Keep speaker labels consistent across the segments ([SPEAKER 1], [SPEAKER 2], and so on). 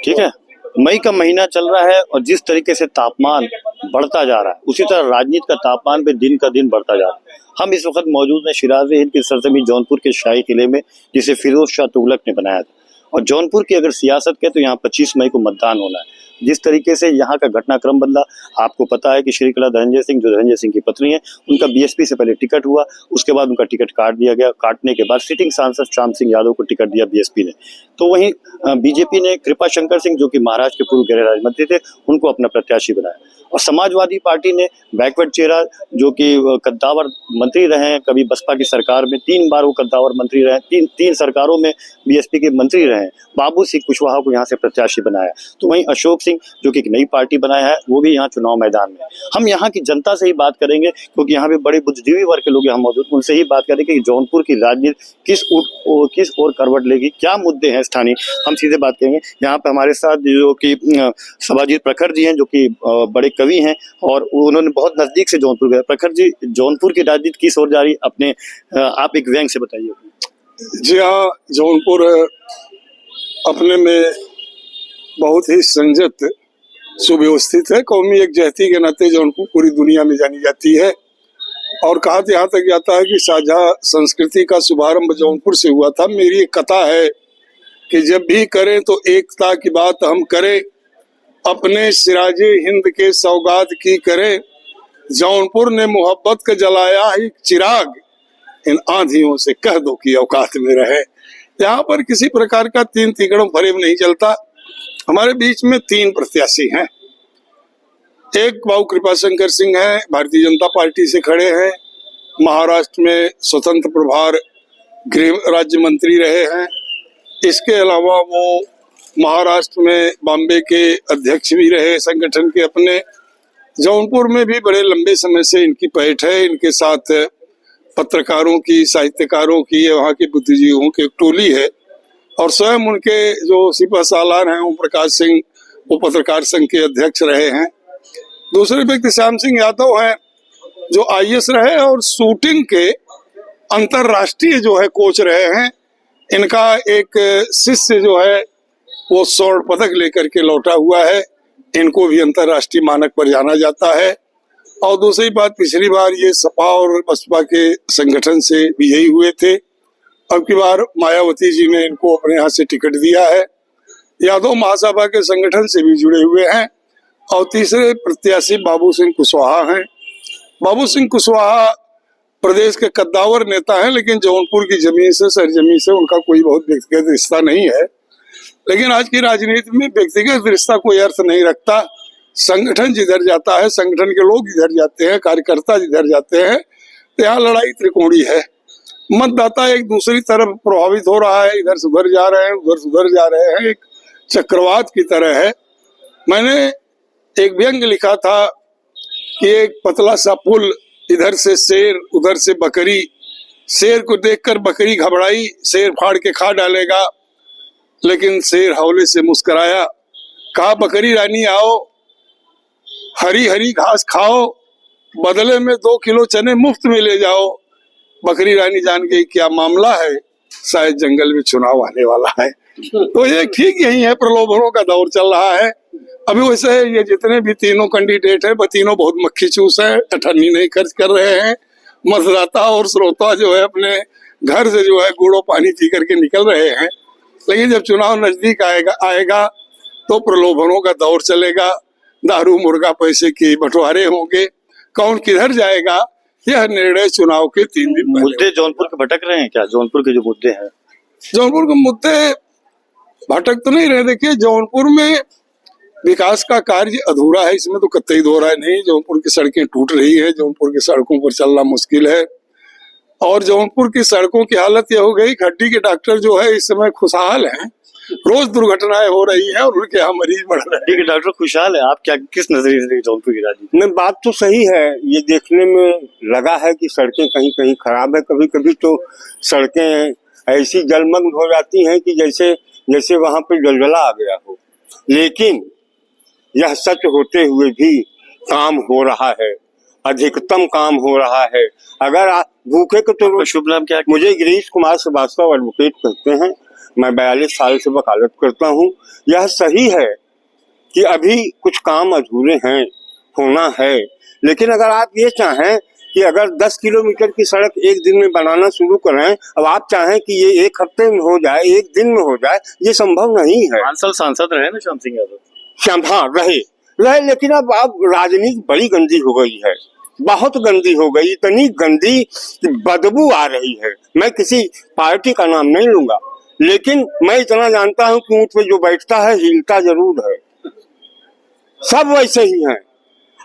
[SPEAKER 1] ठीक है, मई का महीना चल रहा है और जिस तरीके से तापमान बढ़ता जा रहा है उसी तरह राजनीति का तापमान भी दिन का दिन बढ़ता जा रहा है। हम इस वक्त मौजूद हैं शिराज़े हिंद की सरजमीं जौनपुर के शाही किले में, जिसे फिरोज शाह तुगलक ने बनाया था। और जौनपुर की अगर सियासत कहें तो यहाँ 25 मई को मतदान होना है। जिस तरीके से यहाँ का घटनाक्रम बदला, आपको पता है कि श्रीकला धनंजय सिंह, जो धनंजय सिंह की पत्नी है, उनका बीएसपी से पहले टिकट हुआ, उसके बाद उनका टिकट काट दिया गया। काटने के बाद सिटिंग सांसद श्याम सिंह यादव को टिकट दिया बीएसपी ने। तो वहीं बीजेपी ने कृपा शंकर सिंह, जो कि महाराष्ट्र के पूर्व गृह राज्य मंत्री थे, उनको अपना प्रत्याशी बनाया। और समाजवादी पार्टी ने बैकवर्ड चेहरा, जो कि कद्दावर मंत्री रहे हैं, कभी बसपा की सरकार में 3 बार वो कद्दावर मंत्री रहे, तीन सरकारों में बीएसपी के मंत्री रहे, बाबू सिंह कुशवाहा को यहाँ से प्रत्याशी बनाया। तो वहीं अशोक सिंह, जो कि एक नई पार्टी बनाया है, वो भी यहाँ चुनाव मैदान में। हम यहाँ की जनता से ही बात करेंगे, क्योंकि यहाँ पे बड़े बुद्धिजीवी वर्ग के लोग यहाँ मौजूद, उनसे ही बात करेंगे कि जौनपुर की राजनीति किस ओर करवट लेगी, क्या मुद्दे हैं स्थानीय। हम सीधे बात करेंगे। यहाँ पे हमारे साथ जो कि सभाजीत प्रखर जी हैं, जो कि बड़े कवि हैं और उन्होंने बहुत नजदीक से जौनपुर गए। प्रखर जी, जौनपुर की राजनीति किस ओर जा रही, अपने आप एक व्यंग से बताइए।
[SPEAKER 2] जी हाँ, जौनपुर अपने में बहुत ही संजत सुव्यवस्थित है। कौमी एकजहती के नाते जौनपुर पूरी दुनिया में जानी जाती है और कहा यहाँ तक जाता है कि साझा संस्कृति का शुभारंभ जौनपुर से हुआ था। मेरी एक कथा है कि जब भी करें तो एकता की बात हम करें, अपने सिराजे हिंद के सौगात की करें। जौनपुर ने मोहब्बत का जलाया एक चिराग, इन आंधियों से कह दो कि औकात में रहे। यहाँ पर किसी प्रकार का तीन तिकड़ों फरेब नहीं चलता। हमारे बीच में 3 प्रत्याशी हैं। एक बाबू कृपा शंकर सिंह है, भारतीय जनता पार्टी से खड़े हैं, महाराष्ट्र में स्वतंत्र प्रभार गृह राज्य मंत्री रहे हैं। इसके अलावा वो महाराष्ट्र में बॉम्बे के अध्यक्ष भी रहे संगठन के अपने। जौनपुर में भी बड़े लंबे समय से इनकी पैठ है। इनके साथ पत्रकारों की, साहित्यकारों की, वहाँ के बुद्धिजीवियों की एक टोली है और स्वयं उनके जो सिपह सालार हैं ओम प्रकाश सिंह, वो पत्रकार संघ के अध्यक्ष रहे हैं। दूसरे व्यक्ति श्याम सिंह यादव हैं, जो आईएएस रहे और शूटिंग के अंतरराष्ट्रीय जो है कोच रहे हैं। इनका एक शिष्य जो है वो स्वर्ण पदक लेकर के लौटा हुआ है। इनको भी अंतरराष्ट्रीय मानक पर जाना जाता है। और दूसरी बात, पिछली बार ये सपा और बसपा के संगठन से विजयी हुए थे। अब की बार मायावती जी ने इनको अपने यहाँ से टिकट दिया है। यादव महासभा के संगठन से भी जुड़े हुए हैं। और तीसरे प्रत्याशी बाबू सिंह कुशवाहा हैं। बाबू सिंह कुशवाहा प्रदेश के कद्दावर नेता हैं, लेकिन जौनपुर की जमीन से, सरजमीन से उनका कोई बहुत व्यक्तिगत रिश्ता नहीं है। लेकिन आज की राजनीति में व्यक्तिगत रिश्ता कोई अर्थ नहीं रखता। संगठन जिधर जाता है, संगठन के लोग जिधर जाते हैं, कार्यकर्ता जिधर जाते हैं, तो यहाँ लड़ाई त्रिकोणी है। मतदाता एक दूसरी तरफ प्रभावित हो रहा है, इधर सुधर जा रहे हैं, उधर सुधर जा रहे हैं, एक चक्रवात की तरह है। मैंने एक व्यंग लिखा था कि एक पतला सा पुल, इधर से शेर उधर से बकरी, शेर को देखकर बकरी घबराई, शेर फाड़ के खा डालेगा, लेकिन शेर हौले से मुस्कुराया, कहा बकरी रानी आओ, हरी हरी घास खाओ, बदले में 2 किलो चने मुफ्त में ले जाओ। बकरी रानी जान गई क्या मामला है, शायद जंगल में चुनाव आने वाला है। तो ये ठीक यही है, प्रलोभनों का दौर चल रहा है। अभी वैसे ये जितने भी तीनों कैंडिडेट है, वो तीनों बहुत मक्खी चूस है, अठन्नी नहीं खर्च कर रहे हैं। मतदाता और श्रोता जो है अपने घर से जो है गुड़ो पानी पी करके निकल रहे हैं। लेकिन जब चुनाव नजदीक आएगा तो प्रलोभनों का दौर चलेगा, दारू मुर्गा पैसे के बंटवारे होंगे, कौन किधर जाएगा, यह निर्णय चुनाव के 3 दिन।
[SPEAKER 1] मुद्दे जौनपुर के भटक रहे हैं क्या? जौनपुर के जो मुद्दे हैं,
[SPEAKER 2] जौनपुर के मुद्दे भटक तो नहीं रहे। देखिए, जौनपुर में विकास का कार्य अधूरा है, इसमें तो कतई दो राय नहीं। जौनपुर की सड़कें टूट रही है, जौनपुर की सड़कों पर चलना मुश्किल है। और जौनपुर की सड़कों की हालत यह हो गई, हड्डी के डॉक्टर जो है इस समय खुशहाल हैं, रोज दुर्घटनाएं हो रही हैं और उनके यहाँ मरीज बढ़ रहे हैं।
[SPEAKER 1] हड्डी के डॉक्टर खुशहाल है, आप क्या किस नजरिए से जौनपुर की राजनीति
[SPEAKER 3] में? बात तो सही है, ये देखने में लगा है कि सड़कें कहीं कहीं खराब है। कभी कभी तो सड़कें ऐसी जलमग्न हो जाती हैं कि जैसे वहां पे जलजला आ गया हो। लेकिन यह सच होते हुए भी काम हो रहा है, अधिकतम काम हो रहा है। अगर आप भूखे को तो
[SPEAKER 1] शुभ नाम क्या है?
[SPEAKER 3] मुझे गिरीश कुमार श्रीवास्तव एडवोकेट कहते हैं। मैं 42 साल से वकालत करता हूँ। यह सही है कि अभी कुछ काम अधूरे हैं, होना है, लेकिन अगर आप ये चाहें कि अगर 10 किलोमीटर की सड़क एक दिन में बनाना शुरू करें, अब आप चाहें कि ये एक हफ्ते में हो जाए, एक दिन में हो जाए, ये संभव नहीं है।
[SPEAKER 1] 5 साल सांसद रहे ना श्याम सिंह यादव।
[SPEAKER 3] हाँ, रहे, लेकिन अब राजनीति बड़ी गंदी हो गई है, बहुत गंदी हो गई, इतनी गंदी बदबू आ रही है। मैं किसी पार्टी का नाम नहीं लूंगा, लेकिन मैं इतना जानता हूं कि ऊंट पे जो बैठता है हिलता जरूर है। सब वैसे ही हैं।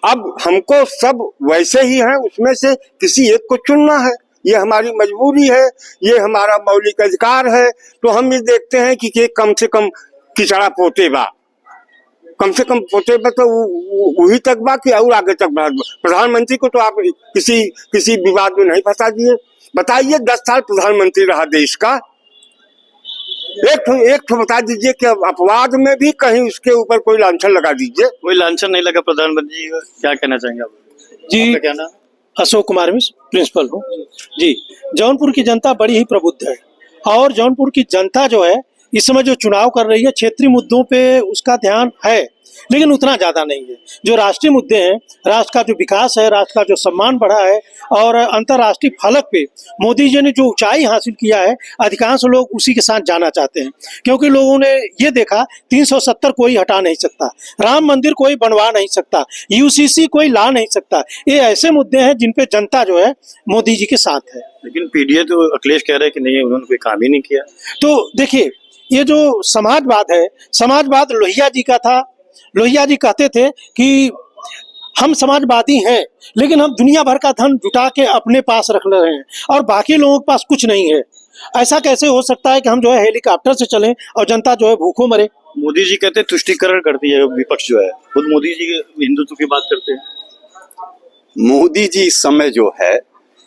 [SPEAKER 3] अब हमको सब वैसे ही हैं, उसमें से किसी एक को चुनना है। ये हमारी मजबूरी है, ये हमारा मौलिक अधिकार है। तो हम ये देखते हैं कि कम से कम किचड़ा पोते बा, कम से कम पोते बा तो वही तक बा कि और आगे तक बढ़ा। प्रधानमंत्री को तो आप किसी विवाद में नहीं फंसा दिए। बताइए, 10 साल प्रधानमंत्री रहा देश का, एक ठो बता दीजिए कि अपवाद में भी कहीं उसके ऊपर कोई लांछन लगा दीजिए।
[SPEAKER 1] कोई लांछन नहीं लगा प्रधानमंत्री जी, क्या कहना चाहेंगे आप?
[SPEAKER 4] जी,
[SPEAKER 1] क्या नाम?
[SPEAKER 4] अशोक कुमार मिश्र प्रिंसिपल हूँ जी। जौनपुर की जनता बड़ी ही प्रबुद्ध है और जौनपुर की जनता जो है इस समय जो चुनाव कर रही है क्षेत्रीय मुद्दों पे उसका ध्यान है, लेकिन उतना ज्यादा नहीं है। जो राष्ट्रीय मुद्दे हैं, राष्ट्र का जो विकास है, राष्ट्र का जो सम्मान बढ़ा है और अंतर्राष्ट्रीय फलक पे मोदी जी ने जो ऊंचाई हासिल किया है, अधिकांश लोग उसी के साथ जाना चाहते हैं। क्योंकि लोगों ने ये देखा 370 कोई हटा नहीं सकता, राम मंदिर कोई बनवा नहीं सकता, यूसीसी कोई ला नहीं सकता। ये ऐसे मुद्दे हैं जिन पे जनता जो है मोदी जी के साथ है।
[SPEAKER 1] लेकिन पीडीए तो अखिलेश कह रहे हैं कि नहीं, उन्होंने कोई काम ही नहीं किया।
[SPEAKER 4] तो देखिए, ये जो समाजवाद है, समाजवाद लोहिया जी का था। लोहिया जी कहते थे कि हम समाजवादी हैं, लेकिन हम दुनिया भर का धन जुटा के अपने पास रख रहे हैं और बाकी लोगों के पास कुछ नहीं है। ऐसा कैसे हो सकता है कि हम जो है हेलीकॉप्टर से चलें और जनता जो है भूखों मरे?
[SPEAKER 1] मोदी जी कहते हैं तुष्टीकरण करती है विपक्ष जो है, खुद मोदी जी हिंदुत्व की बात करते हैं।
[SPEAKER 5] मोदी जी इस समय जो है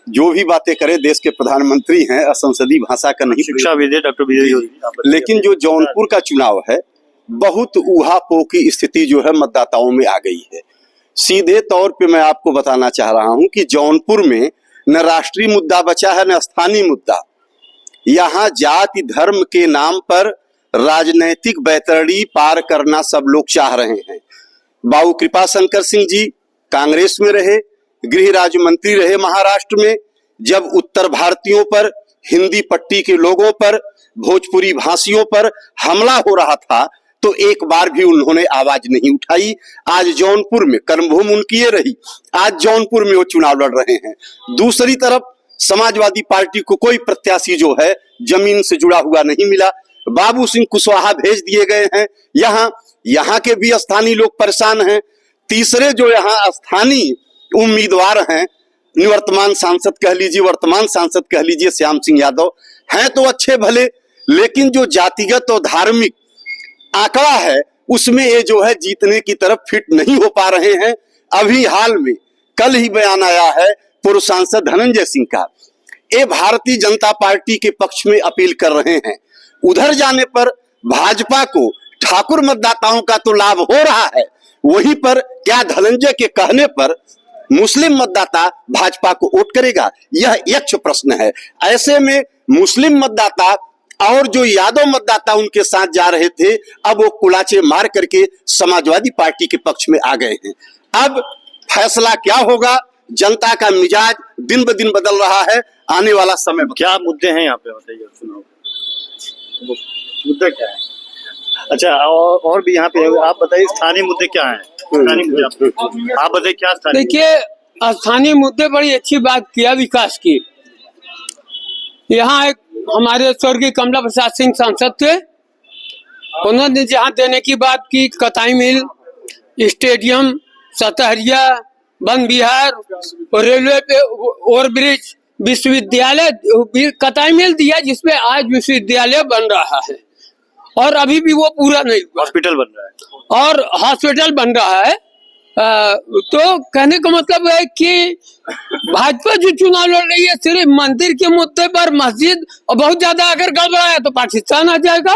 [SPEAKER 5] जो भी बातें करे, देश के प्रधानमंत्री हैं, असंसदीय भाषा का नहीं,
[SPEAKER 1] शिक्षा विधि डॉक्टर विजय।
[SPEAKER 5] लेकिन जो जौनपुर का चुनाव है, बहुत ऊहापोह की स्थिति जो है मतदाताओं में आ गई है। सीधे तौर पे मैं आपको बताना चाह रहा हूं कि जौनपुर में न राष्ट्रीय मुद्दा बचा है न स्थानीय मुद्दा। यहाँ जाति धर्म के नाम पर राजनैतिक बैतरणी पार करना सब लोग चाह रहे हैं। बाबू कृपा शंकर सिंह जी कांग्रेस में रहे, गृह राज्य मंत्री रहे महाराष्ट्र में। जब उत्तर भारतीयों पर, हिंदी पट्टी के लोगों पर, भोजपुरी भाषियों पर हमला हो रहा था तो एक बार भी उन्होंने आवाज नहीं उठाई। आज जौनपुर में कर्मभूमि उनकी ये रही, आज जौनपुर में वो चुनाव लड़ रहे हैं। दूसरी तरफ समाजवादी पार्टी को कोई प्रत्याशी जो है जमीन से जुड़ा हुआ नहीं मिला। बाबू सिंह कुशवाहा भेज दिए गए हैं। यहाँ के भी स्थानीय लोग परेशान हैं। तीसरे जो यहाँ स्थानीय उम्मीदवार हैं, निवर्तमान सांसद कह लीजिए, वर्तमान सांसद कह लीजिए, श्याम सिंह यादव हैं तो अच्छे भले, लेकिन जो जातिगत और धार्मिक आंकड़ा है उसमें ये जो है जीतने की तरफ फिट नहीं हो पा रहे हैं। अभी हाल में कल ही बयान आया है पूर्व सांसद धनंजय सिंह का, ये भारतीय जनता पार्टी के पक्ष में अपील कर रहे हैं। उधर जाने पर भाजपा को ठाकुर मतदाताओं का तो लाभ हो रहा है, वहीं पर क्या धनंजय के कहने पर मुस्लिम मतदाता भाजपा को वोट करेगा? यह यक्ष प्रश्न है। ऐसे में मुस्लिम मतदाता और जो यादव मतदाता उनके साथ जा रहे थे, अब वो कुलाचे मार करके समाजवादी पार्टी के पक्ष में आ गए हैं। अब फैसला क्या होगा? जनता का मिजाज दिन ब दिन बदल रहा है, आने वाला समय।
[SPEAKER 1] क्या मुद्दे हैं यहाँ पे, बताइए चुनाव मुद्दा क्या है? अच्छा, और भी यहाँ पे आप बताइए स्थानीय मुद्दे क्या हैं? स्थानीय मुद्दे आप बताइए क्या स्थानीय?
[SPEAKER 6] देखिए, स्थानीय मुद्दे बड़ी अच्छी बात किया विकास की। यहाँ एक हमारे स्वर्गीय कमला प्रसाद सिंह सांसद थे, उन्होंने जहाँ देने की बात की, कताई मिल, स्टेडियम, सतहरिया, वन विहार, रेलवे पे ओवरब्रिज, विश्वविद्यालय, कताई मिल दिया जिसपे आज विश्वविद्यालय बन रहा है और अभी भी वो पूरा नहीं हुआ।
[SPEAKER 1] हॉस्पिटल बन रहा है
[SPEAKER 6] और हॉस्पिटल बन रहा है। तो कहने का मतलब है कि भाजपा जो चुनाव लड़ रही है सिर्फ मंदिर के मुद्दे पर, मस्जिद, और बहुत ज्यादा अगर गड़बड़ाया तो पाकिस्तान आ जाएगा।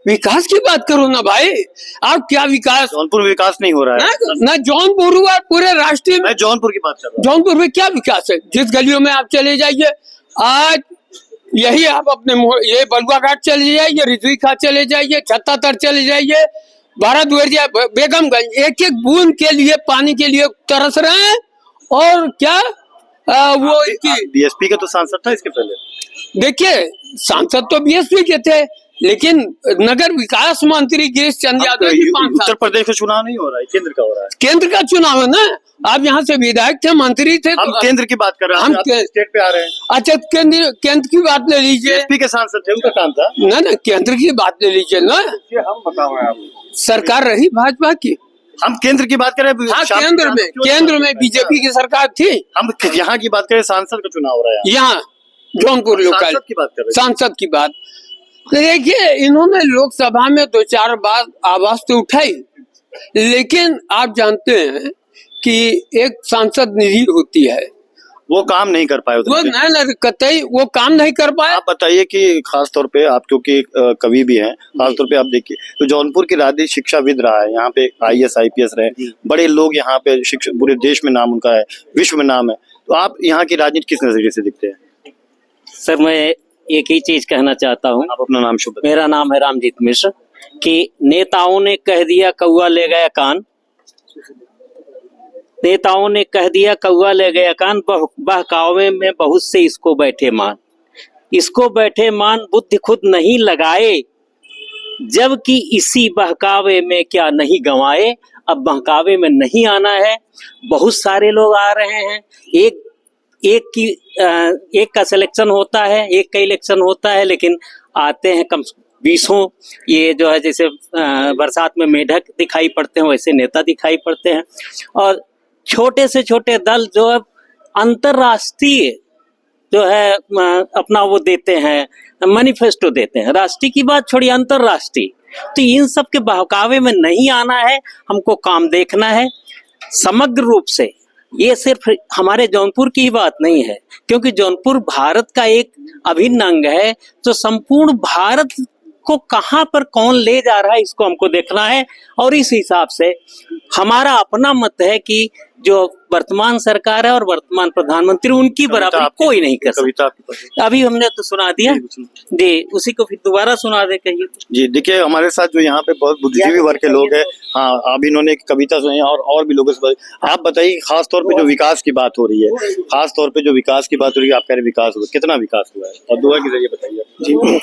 [SPEAKER 6] विकास की बात करो ना भाई, आप क्या विकास?
[SPEAKER 1] जौनपुर में विकास नहीं हो रहा है
[SPEAKER 6] ना जौनपुर हुआ, पूरे राष्ट्रीय में।
[SPEAKER 1] जौनपुर की बात कर रहा हूँ।
[SPEAKER 6] जौनपुर में क्या विकास है? जिस गलियों में आप चले जाइए, आज यही आप अपने ये बलुआ घाट चले जाइए, रिजवी खां चले जाइए, छत्तातर चले जाइए, भारतवर्ष, बेगमगंज, एक एक बूंद के लिए, पानी के लिए तरस रहे हैं। और क्या वो
[SPEAKER 1] बीएसपी का तो सांसद था इसके पहले।
[SPEAKER 6] देखिए, सांसद तो बीएसपी के थे, लेकिन नगर विकास मंत्री गिरीश चंद्र यादव जी 5 साल।
[SPEAKER 1] उत्तर प्रदेश का चुनाव नहीं हो रहा है, केंद्र का हो रहा है।
[SPEAKER 6] केंद्र का चुनाव है ना, आप यहाँ से विधायक थे, मंत्री थे।
[SPEAKER 1] हम केंद्र की बात कर रहे हैं,
[SPEAKER 6] हम
[SPEAKER 1] आप स्टेट पे आ रहे हैं।
[SPEAKER 6] अच्छा, केंद्र की बात ले लीजिए।
[SPEAKER 1] बीएसपी के सांसद थे, उनका काम था
[SPEAKER 6] ना केंद्र की बात ले लीजिए ना।
[SPEAKER 3] हम बताओ आपको,
[SPEAKER 6] सरकार रही भाजपा की।
[SPEAKER 1] हम केंद्र की बात करें।
[SPEAKER 6] हाँ, केंद्र में बीजेपी की सरकार थी।
[SPEAKER 1] हम यहाँ की बात करें, सांसद का चुनाव हो रहा है
[SPEAKER 6] यहाँ जौनपुर लोकल
[SPEAKER 1] सांसद की बात कर रहे हैं।
[SPEAKER 6] सांसद की बात। देखिए, इन्होंने लोकसभा में 2-4 बार आवाज तो उठाई, लेकिन आप जानते हैं कि एक सांसद निधि होती है,
[SPEAKER 1] वो काम नहीं कर पाए
[SPEAKER 6] वो
[SPEAKER 1] उधर।
[SPEAKER 6] नहीं कतई वो काम नहीं कर पाए।
[SPEAKER 1] आप बताइए कि खास तौर पे आप क्योंकि कवि भी हैं, खास तौर पे आप देखिए तो जौनपुर की राजनीतिक शिक्षाविद रहा है, यहाँ पे आईएएस आईपीएस रहे, बड़े लोग यहाँ पे शिक्षा, पूरे देश में नाम उनका है, विश्व में नाम है। तो आप यहाँ की राजनीति किस नजरिए से दिखते हैं?
[SPEAKER 7] सर, मैं एक ही चीज कहना चाहता हूँ।
[SPEAKER 1] आप अपना नाम शुभ बताइए।
[SPEAKER 7] मेरा नाम है रामजीत मिश्र। कि नेताओं ने कह दिया कौआ ले गया कान, नेताओं ने कह दिया कौआ ले गया कान, बहकावे में बहुत से इसको बैठे मान, इसको बैठे मान बुद्धि खुद नहीं लगाए, जबकि इसी बहकावे में क्या नहीं गंवाए। अब बहकावे में नहीं आना है, बहुत सारे लोग आ रहे हैं। एक का सिलेक्शन होता है, एक का इलेक्शन होता है, लेकिन आते हैं कम 20। ये जो है जैसे बरसात में मेढक दिखाई पड़ते हैं, वैसे नेता दिखाई पड़ते हैं। और छोटे से छोटे दल जो है अंतरराष्ट्रीय जो है अपना वो देते हैं, मैनिफेस्टो देते हैं। राष्ट्रीय की बात छोड़िए, अंतरराष्ट्रीय। तो इन सब के बहकावे में नहीं आना है, हमको काम देखना है समग्र रूप से। ये सिर्फ हमारे जौनपुर की ही बात नहीं है, क्योंकि जौनपुर भारत का एक अभिन्न अंग है। तो संपूर्ण भारत को कहाँ पर कौन ले जा रहा है, इसको हमको देखना है। और इस हिसाब से हमारा अपना मत है कि जो वर्तमान सरकार है और वर्तमान प्रधानमंत्री, उनकी बराबरी कोई नहीं कर सकता। अभी हमने तो सुना दिया जी, उसी को फिर दोबारा सुना दे कहिए।
[SPEAKER 1] जी देखिए, हमारे साथ जो यहाँ पे बहुत बुद्धिजीवी वर्ग के लोग हैं। हाँ, अब इन्होंने एक कविता सुनी और भी लोगों से। आप बताइए, खास तौर पे जो विकास की बात हो रही है, खास तौर पे जो विकास की बात हो रही है, आप कह रहे विकास हुआ, कितना विकास हुआ है और दुआ के जरिए बताइए।
[SPEAKER 4] जी,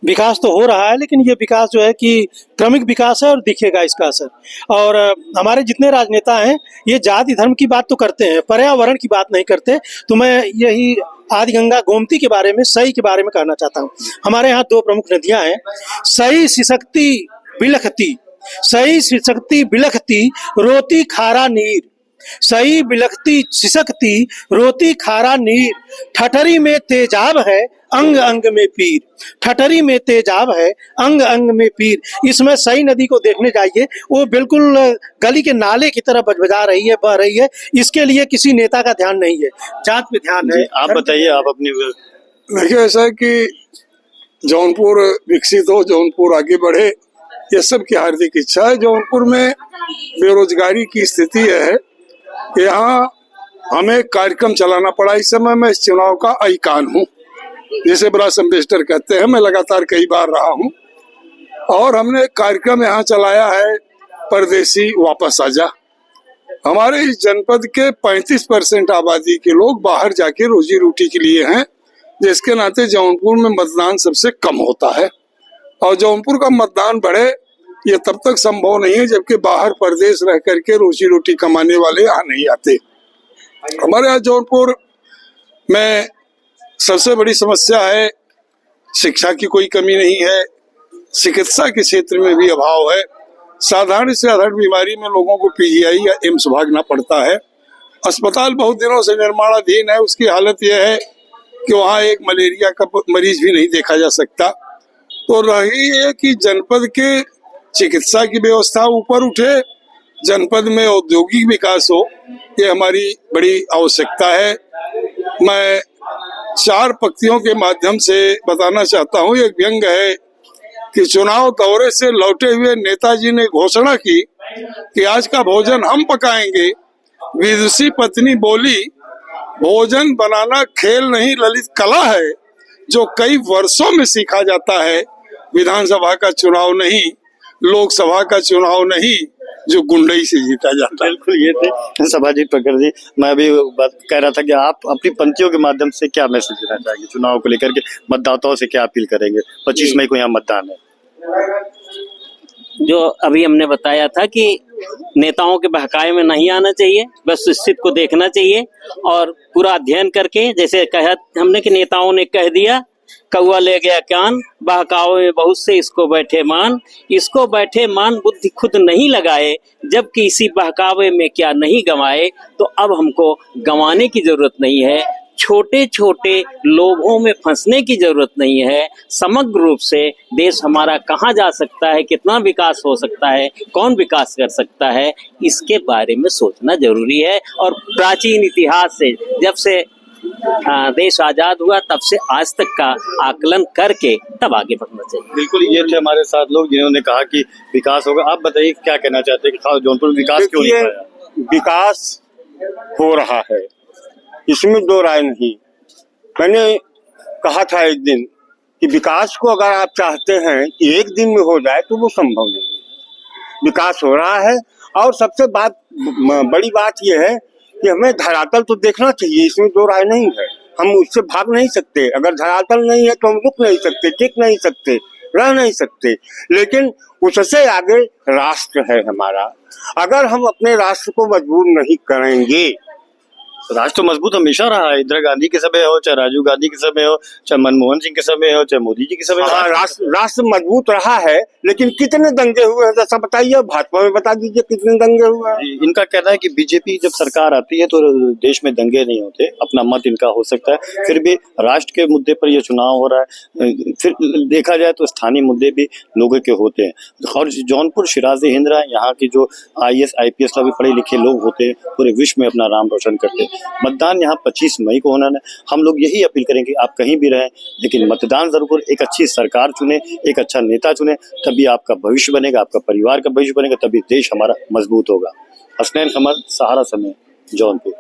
[SPEAKER 4] विकास तो हो रहा है, लेकिन ये विकास जो है कि क्रमिक विकास है और दिखेगा इसका असर। और हमारे जितने राजनेता हैं, ये जाति धर्म की बात तो करते हैं, पर्यावरण की बात नहीं करते। तो मैं यही आदि गंगा गोमती के बारे में, सई के बारे में कहना चाहता हूँ। हमारे यहाँ 2 प्रमुख नदियां हैं, सई सिसकती बिलखती, सई सिसकती बिलखती रोती खारा नीर, सई बिलखती सिसकती रोती खारा नीर, ठठरी में तेजाब है अंग अंग में पीर, ठठरी में तेजाब है अंग अंग में पीर। इसमें सई नदी को देखने जाइए, वो बिल्कुल गली के नाले की तरह बजबजा रही है, बह रही है। इसके लिए किसी नेता का ध्यान नहीं है, जात पे ध्यान है।
[SPEAKER 1] आप बताइए, आप अपनी।
[SPEAKER 2] देखिए, ऐसा है कि जौनपुर विकसित हो, जौनपुर आगे बढ़े, ये सब की हार्दिक इच्छा है। जौनपुर में बेरोजगारी की स्थिति है, यहाँ हमें कार्यक्रम चलाना पड़ा। इस समय मैं इस चुनाव का आइकान हूँ, जिसे ब्रास एम्बेसडर कहते हैं। मैं लगातार कई बार रहा हूँ और हमने कार्यक्रम यहाँ चलाया है, परदेसी वापस आजा। हमारे इस जनपद के 35% आबादी के लोग बाहर जाके रोजी रोटी के लिए हैं, जिसके नाते जौनपुर में मतदान सबसे कम होता है। और जौनपुर का मतदान बढ़े, ये तब तक संभव नहीं है जबकि बाहर परदेश रह करके रोजी रोटी कमाने वाले यहाँ नहीं आते। हमारे यहाँ जौनपुर में सबसे बड़ी समस्या है, शिक्षा की कोई कमी नहीं है, चिकित्सा के क्षेत्र में भी अभाव है। साधारण से साधारण बीमारी में लोगों को पीजीआई या एम्स भागना पड़ता है। अस्पताल बहुत दिनों से निर्माणाधीन है, उसकी हालत यह है कि वहाँ एक मलेरिया का मरीज भी नहीं देखा जा सकता। तो रही है कि जनपद के चिकित्सा की व्यवस्था ऊपर उठे, जनपद में औद्योगिक विकास हो, ये हमारी बड़ी आवश्यकता है। मैं 4 पंक्तियों के माध्यम से बताना चाहता हूँ। एक व्यंग है कि चुनाव दौरे से लौटे हुए नेताजी ने घोषणा की कि आज का भोजन हम पकाएंगे। विदुषी पत्नी बोली, भोजन बनाना खेल नहीं ललित कला है, जो कई वर्षों में सीखा जाता है। विधानसभा का चुनाव नहीं, लोकसभा का चुनाव नहीं, जो गुंडई से जीता जाता है।
[SPEAKER 1] बिल्कुल, ये थे सभाजीत प्रखर जी। मैं अभी बात कह रहा था कि आप अपनी पंक्तियों के माध्यम से क्या मैसेज देना चाहेंगे चुनाव को लेकर के, मतदाताओं से क्या अपील करेंगे? 25 मई को यहाँ मतदान है।
[SPEAKER 7] जो अभी हमने बताया था कि नेताओं के बहकावे में नहीं आना चाहिए, बस स्थिति को देखना चाहिए और पूरा अध्ययन करके, जैसे कहा हमने कि नेताओं ने कह दिया कौआ ले गया कान, बहकावे में बहुत से इसको बैठे मान, इसको बैठे मान बुद्धि खुद नहीं लगाए, जब कि इसी बहकावे में क्या नहीं गंवाए। तो अब हमको गंवाने की जरूरत नहीं है, छोटे छोटे लोभों में फंसने की जरूरत नहीं है। समग्र रूप से देश हमारा कहाँ जा सकता है, कितना विकास हो सकता है, कौन विकास कर सकता है, इसके बारे में सोचना जरूरी है। और प्राचीन इतिहास से, जब से देश आजाद हुआ तब से आज तक का आकलन करके तब आगे बढ़ना चाहिए।
[SPEAKER 1] बिल्कुल, ये थे हमारे साथ लोग जिन्होंने कहा कि विकास होगा। आप बताइए क्या कहना चाहते हैं कि जौनपुर में विकास क्यों नहीं पाया?
[SPEAKER 3] विकास हो रहा है, इसमें दो राय नहीं। मैंने कहा था एक दिन कि विकास को अगर आप चाहते हैं कि एक दिन में हो जाए तो वो संभव नहीं है। विकास हो रहा है और सबसे बड़ी बात यह है कि हमें धरातल तो देखना चाहिए, इसमें दो राय नहीं है। हम उससे भाग नहीं सकते, अगर धरातल नहीं है तो हम रुक नहीं सकते, टिक नहीं सकते, रह नहीं सकते। लेकिन उससे आगे राष्ट्र है हमारा। अगर हम अपने राष्ट्र को मजबूत नहीं करेंगे,
[SPEAKER 1] राष्ट्र तो मजबूत हमेशा रहा है, इंदिरा गांधी के समय हो, चाहे राजीव गांधी के समय हो, चाहे मनमोहन सिंह के समय हो, चाहे मोदी जी के समय
[SPEAKER 3] हाँ, राष्ट्र मजबूत रहा है। लेकिन कितने दंगे हुए हैं जैसा बताइए, भाजपा में बता दीजिए कितने दंगे हुए हैं।
[SPEAKER 1] इनका कहना है कि बीजेपी जब सरकार आती है तो देश में दंगे नहीं होते, अपना मत इनका हो सकता है। फिर भी राष्ट्र के मुद्दे पर यह चुनाव हो रहा है। फिर देखा जाए तो स्थानीय मुद्दे भी लोगों के होते हैं। और जौनपुर शिराज़े हिंद रहा, यहाँ की जो IAS IPS का भी पढ़े लिखे लोग होते हैं, पूरे विश्व में अपना नाम रोशन करते हैं। मतदान यहाँ 25 मई को होना है। हम लोग यही अपील करेंगे, आप कहीं भी रहें लेकिन मतदान जरूर, एक अच्छी सरकार चुने, एक अच्छा नेता चुने, तभी आपका भविष्य बनेगा, आपका परिवार का भविष्य बनेगा, तभी देश हमारा मजबूत होगा। हसनैन कमर, सहारा समय, जौनपुर।